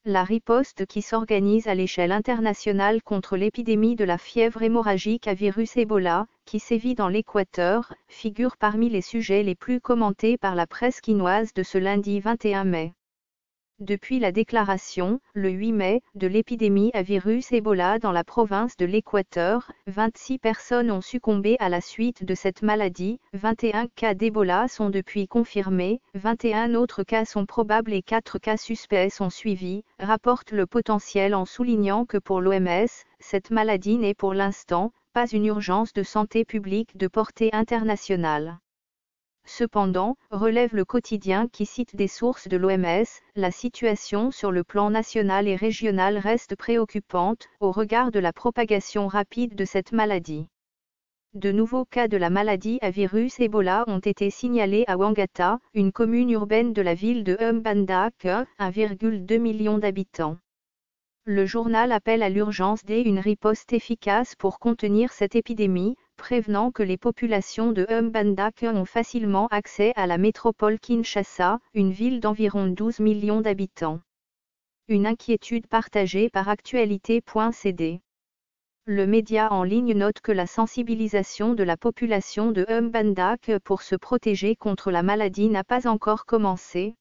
La riposte qui s'organise à l'échelle internationale contre l'épidémie de la fièvre hémorragique à virus Ebola, qui sévit dans l'Équateur, figure parmi les sujets les plus commentés par la presse quinoise de ce lundi 21 mai. Depuis la déclaration, le 8 mai, de l'épidémie à virus Ebola dans la province de l'Équateur, 26 personnes ont succombé à la suite de cette maladie, 21 cas d'Ebola sont depuis confirmés, 21 autres cas sont probables et 4 cas suspects sont suivis, rapporte le Potentiel en soulignant que pour l'OMS, cette maladie n'est pour l'instant pas une urgence de santé publique de portée internationale. Cependant, relève le quotidien qui cite des sources de l'OMS, la situation sur le plan national et régional reste préoccupante, au regard de la propagation rapide de cette maladie. De nouveaux cas de la maladie à virus Ebola ont été signalés à Wangata, une commune urbaine de la ville de Mbandaka, 1,2 million d'habitants. Le journal appelle à l'urgence d'une riposte efficace pour contenir cette épidémie, prévenant que les populations de Mbandaka ont facilement accès à la métropole Kinshasa, une ville d'environ 12 millions d'habitants. Une inquiétude partagée par Actualité.cd. Le média en ligne note que la sensibilisation de la population de Mbandaka pour se protéger contre la maladie n'a pas encore commencé.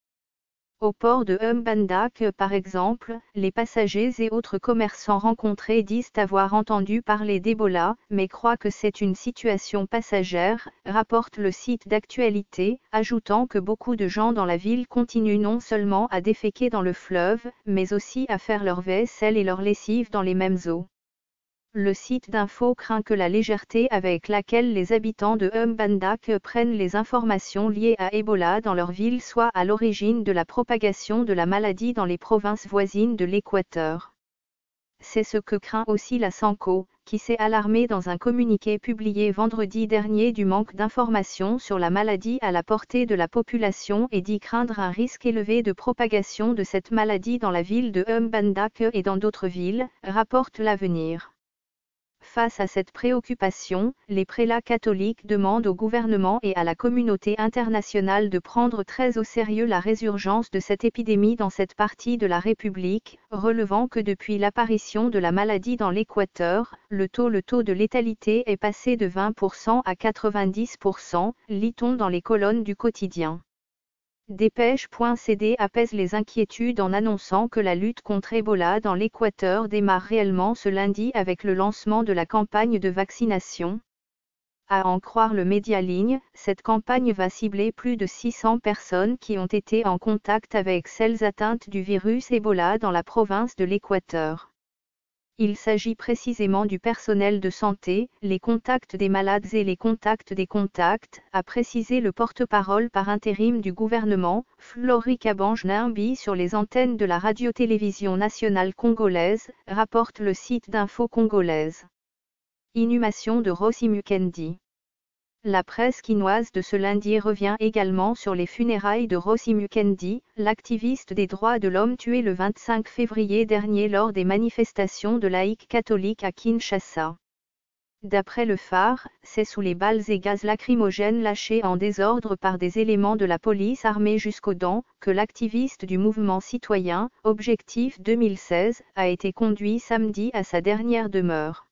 Au port de Mbandaka par exemple, les passagers et autres commerçants rencontrés disent avoir entendu parler d'Ebola, mais croient que c'est une situation passagère, rapporte le site d'actualité, ajoutant que beaucoup de gens dans la ville continuent non seulement à déféquer dans le fleuve, mais aussi à faire leur vaisselle et leur lessive dans les mêmes eaux. Le site d'info craint que la légèreté avec laquelle les habitants de Mbandaka prennent les informations liées à Ebola dans leur ville soit à l'origine de la propagation de la maladie dans les provinces voisines de l'Équateur. C'est ce que craint aussi la Sanco, qui s'est alarmée dans un communiqué publié vendredi dernier du manque d'informations sur la maladie à la portée de la population et dit craindre un risque élevé de propagation de cette maladie dans la ville de Mbandaka et dans d'autres villes, rapporte l'Avenir. Face à cette préoccupation, les prélats catholiques demandent au gouvernement et à la communauté internationale de prendre très au sérieux la résurgence de cette épidémie dans cette partie de la République, relevant que depuis l'apparition de la maladie dans l'Équateur, le taux de létalité est passé de 20% à 90%, lit-on dans les colonnes du quotidien. Dépêche.cd apaise les inquiétudes en annonçant que la lutte contre Ebola dans l'Équateur démarre réellement ce lundi avec le lancement de la campagne de vaccination. À en croire le média Ligne, cette campagne va cibler plus de 600 personnes qui ont été en contact avec celles atteintes du virus Ebola dans la province de l'Équateur. Il s'agit précisément du personnel de santé, les contacts des malades et les contacts des contacts, a précisé le porte-parole par intérim du gouvernement, Flory Kabange-Nimbi sur les antennes de la radio-télévision nationale congolaise, rapporte le site d'info congolaise. Inhumation de Rossi Mukendi. La presse quinoise de ce lundi revient également sur les funérailles de Rossi Mukendi, l'activiste des droits de l'homme tué le 25 février dernier lors des manifestations de laïcs catholiques à Kinshasa. D'après le Phare, c'est sous les balles et gaz lacrymogènes lâchés en désordre par des éléments de la police armés jusqu'aux dents, que l'activiste du mouvement citoyen, Objectif 2016, a été conduit samedi à sa dernière demeure.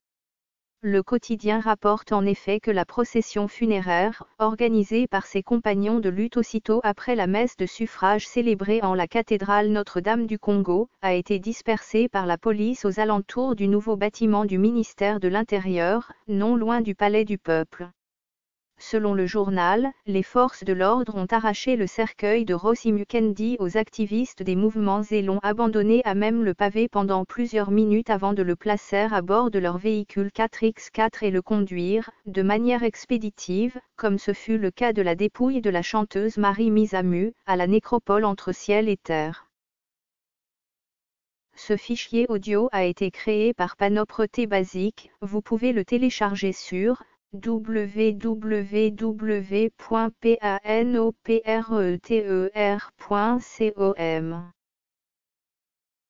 Le quotidien rapporte en effet que la procession funéraire, organisée par ses compagnons de lutte aussitôt après la messe de suffrage célébrée en la cathédrale Notre-Dame du Congo, a été dispersée par la police aux alentours du nouveau bâtiment du ministère de l'Intérieur, non loin du Palais du Peuple. Selon le journal, les forces de l'ordre ont arraché le cercueil de Rossi Mukendi aux activistes des mouvements et l'ont abandonné à même le pavé pendant plusieurs minutes avant de le placer à bord de leur véhicule 4x4 et le conduire, de manière expéditive, comme ce fut le cas de la dépouille de la chanteuse Marie Misamu, à la nécropole entre ciel et terre. Ce fichier audio a été créé par Panopreté Basic, vous pouvez le télécharger sur www.panopreter.com.